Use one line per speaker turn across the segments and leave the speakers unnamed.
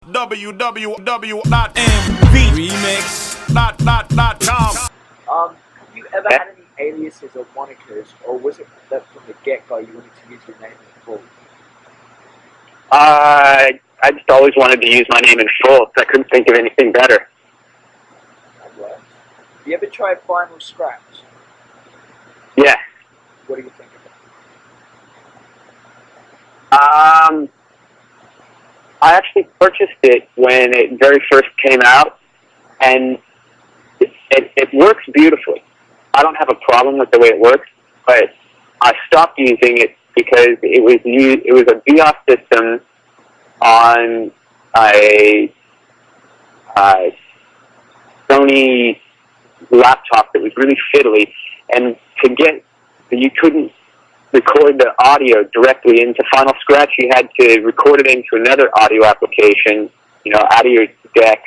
www.MVRemix.com.
Have you ever had any aliases or monikers, or was it that from the get-go you wanted to use your name in full?
I just always wanted to use my name in full, so I couldn't think of anything better.
That works. Have you ever tried vinyl scraps?
Yeah.
What do you think of it?
I actually purchased it when it very first came out, and it works beautifully. I don't have a problem with the way it works, but I stopped using it because it was a VOS system on a Sony laptop that was really fiddly, and you couldn't record the audio directly into Final Scratch. You had to record it into another audio application, out of your deck,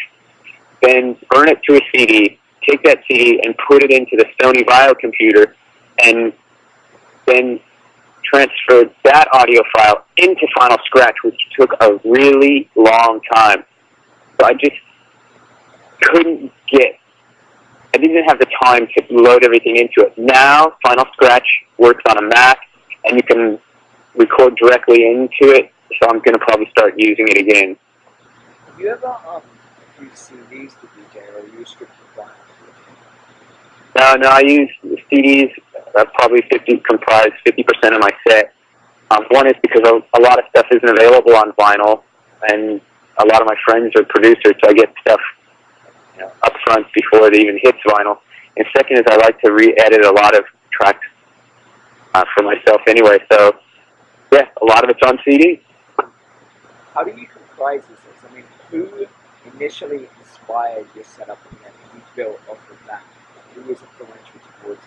then burn it to a CD, take that CD and put it into the Sony Vaio computer, and then transferred that audio file into Final Scratch, which took a really long time. So I just I didn't have the time to load everything into it. Now, Final Scratch works on a Mac, and you can record directly into it, so I'm going to probably start using it again.
Have you ever used CDs to DJ, or are you strictly vinyl?
No, I use CDs, probably comprise 50% of my set. One is because a lot of stuff isn't available on vinyl, and a lot of my friends are producers, so I get stuff up front before it even hits vinyl. And second is I like to re-edit a lot of tracks for myself anyway, so yeah, a lot of it's on CD.
How do you comprise this? I mean, who initially inspired your setup and then you built off of that? Who was influential towards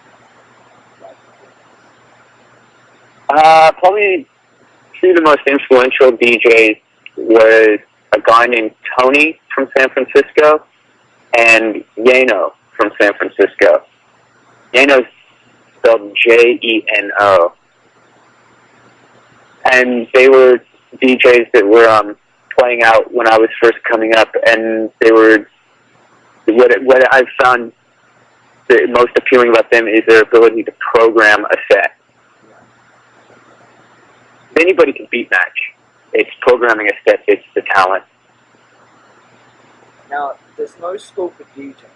that?
Probably two of the most influential DJs was a guy named Tony from San Francisco and Yano from San Francisco. Yano's spelled Jeno. And they were DJs that were playing out when I was first coming up, and they were, what I've found the most appealing about them is their ability to program a set. Anybody can beat match. It's programming a set, it's the talent.
Now, there's no school for DJing.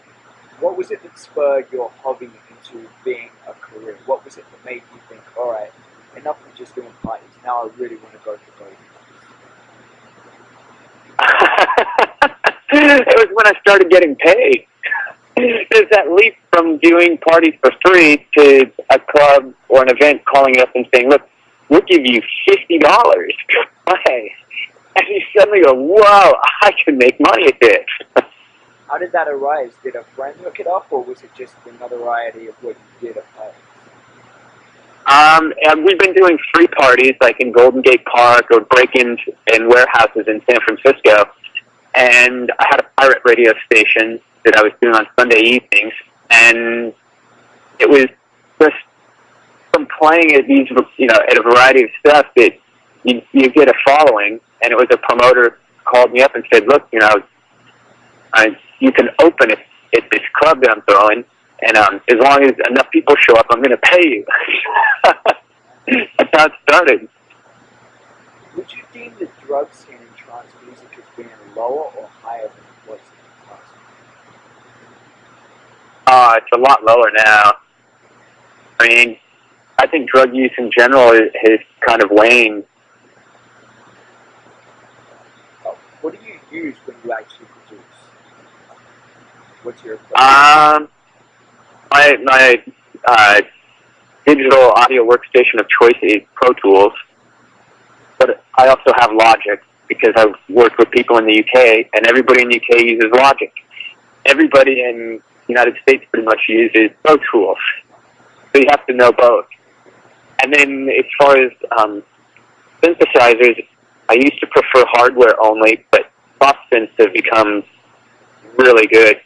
What was it that spurred your hobby into being a career? What was it that made you think, all right, enough of just doing parties, now I really want to go for parties?
It was when I started getting paid. There's that leap from doing parties for free to a club or an event calling up and saying, look, we'll give you $50. Hey. And you suddenly go, whoa, I can make money at this.
How did that arise? Did a friend look it up, or was it just the notoriety of what you did at parties?
And we've been doing free parties, like in Golden Gate Park or break-ins in warehouses in San Francisco. And I had a pirate radio station that I was doing on Sunday evenings, and it was just from playing at these, at a variety of stuff that you get a following. And it was a promoter called me up and said, look, you can open it at this club that I'm throwing, and as long as enough people show up, I'm going to pay you. That's how it started.
Would you deem the drug scene in trance music as being lower or higher than it was in the past?
It's a lot lower now. I mean, I think drug use in general has kind of waned.
What do you use when you actually produce? What's your approach?
My digital audio workstation of choice is Pro Tools, but I also have Logic because I've worked with people in the UK, and everybody in the UK uses Logic. Everybody in the United States pretty much uses Pro Tools, so you have to know both. And then as far as synthesizers, I used to prefer hardware only, but soft synths have become really good.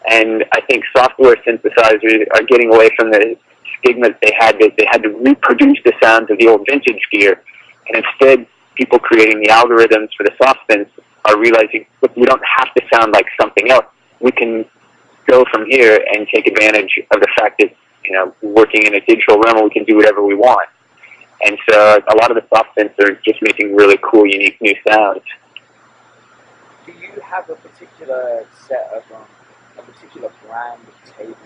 And I think software synthesizers are getting away from the stigma that they had to reproduce the sounds of the old vintage gear. And instead, people creating the algorithms for the soft synths are realizing, we don't have to sound like something else. We can go from here and take advantage of the fact that, you know, working in a digital realm, we can do whatever we want. And so a lot of the soft synths are just making really cool, unique new sounds.
Do you have a particular set of, a particular brand of tables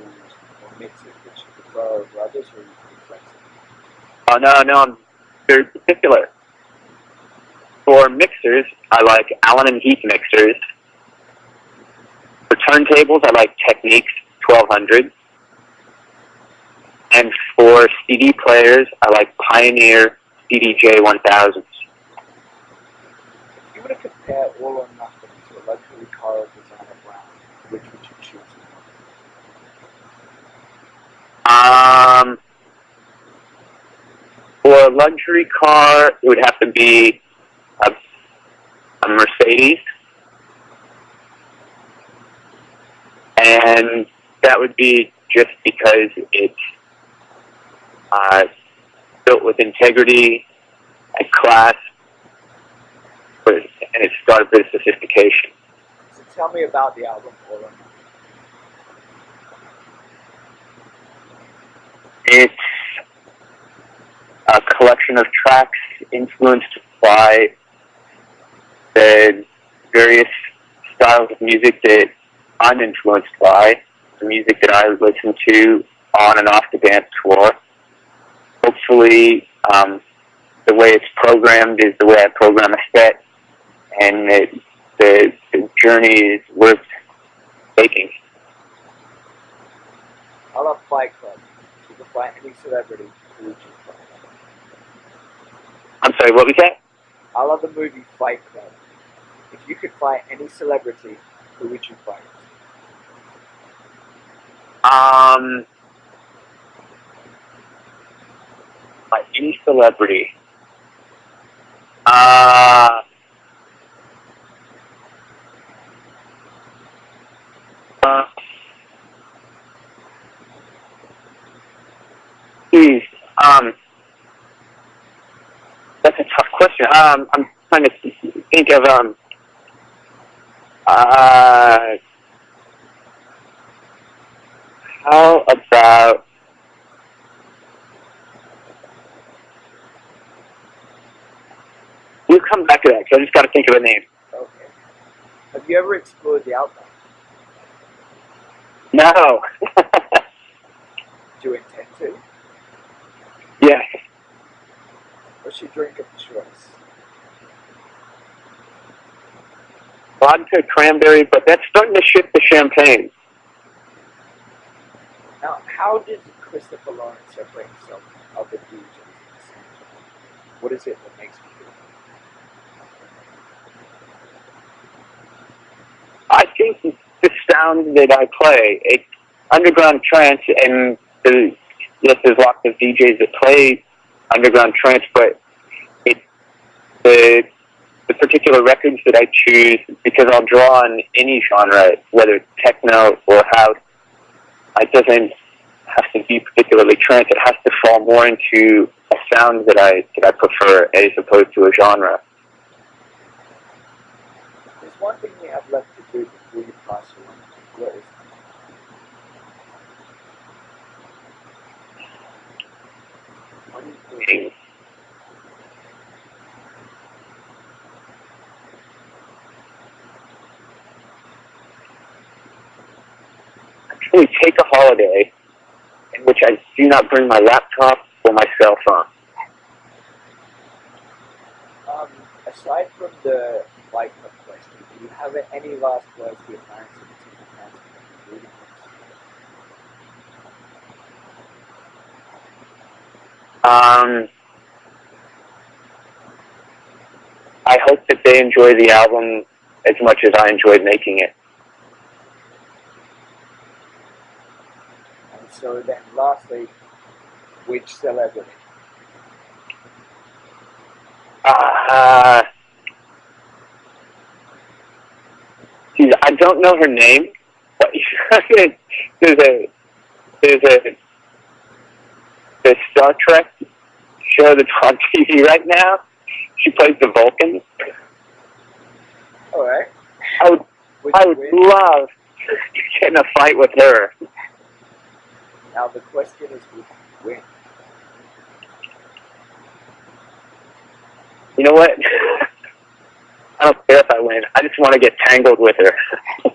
or mixers that you prefer over others, or are you pretty flexible?
Oh, no, I'm very particular. For mixers, I like Allen & Heath mixers. For turntables, I like Technics 1200. And for CD players, I like Pioneer CDJ 1000s.
If you were to compare All or Nothing to a luxury car or designer brand, which would you choose?
For a luxury car, it would have to be a Mercedes. And that would be just because it's built with integrity and class, and it's got a bit of sophistication.
So tell me about the album All or Nothing.
It's a collection of tracks influenced by the various styles of music that I'm influenced by, the music that I listen to on and off the dance floor. Hopefully, the way it's programmed is the way I program a set, and the journey is worth taking.
I love Fight Club. If you could fight any celebrity, who would you fight?
I'm sorry, what was that?
I love the movie Fight Club. If you could fight any celebrity, who would you fight?
By any celebrity. Geez, that's a tough question. I'm trying to think of, how about, we'll come back to that, because I just got to think of a name.
Okay. Have you ever explored the Outback?
No.
Do you intend to?
Yes.
What's your drink of choice?
Vodka, cranberry, but that's starting to shift to champagne.
Now, how did Christopher Lawrence separate himself from other DJs? What is it that makes him do it?
I think the sound that I play, it's underground trance, and yes, there's lots of DJs that play underground trance, but the particular records that I choose, because I'll draw on any genre, whether it's techno or house, it doesn't have to be particularly trance. It has to fall more into a sound that I prefer as opposed to a genre.
There's one thing we have left to do before you pass along. What is it?
One thing. Actually, take a holiday in which I do not bring my laptop or my cell phone.
Aside from the Fight Club question, do you have any last words to your parents and particular fans of reading
I hope that they enjoy the album as much as I enjoyed making it.
And so then, lastly, which celebrity?
Geez, I don't know her name, but there's a Star Trek show that's on TV right now. She plays the Vulcan.
All right.
I would love to get in a fight with her.
Now the question is, would you win?
You know what? I don't care if I win. I just want to get tangled with her.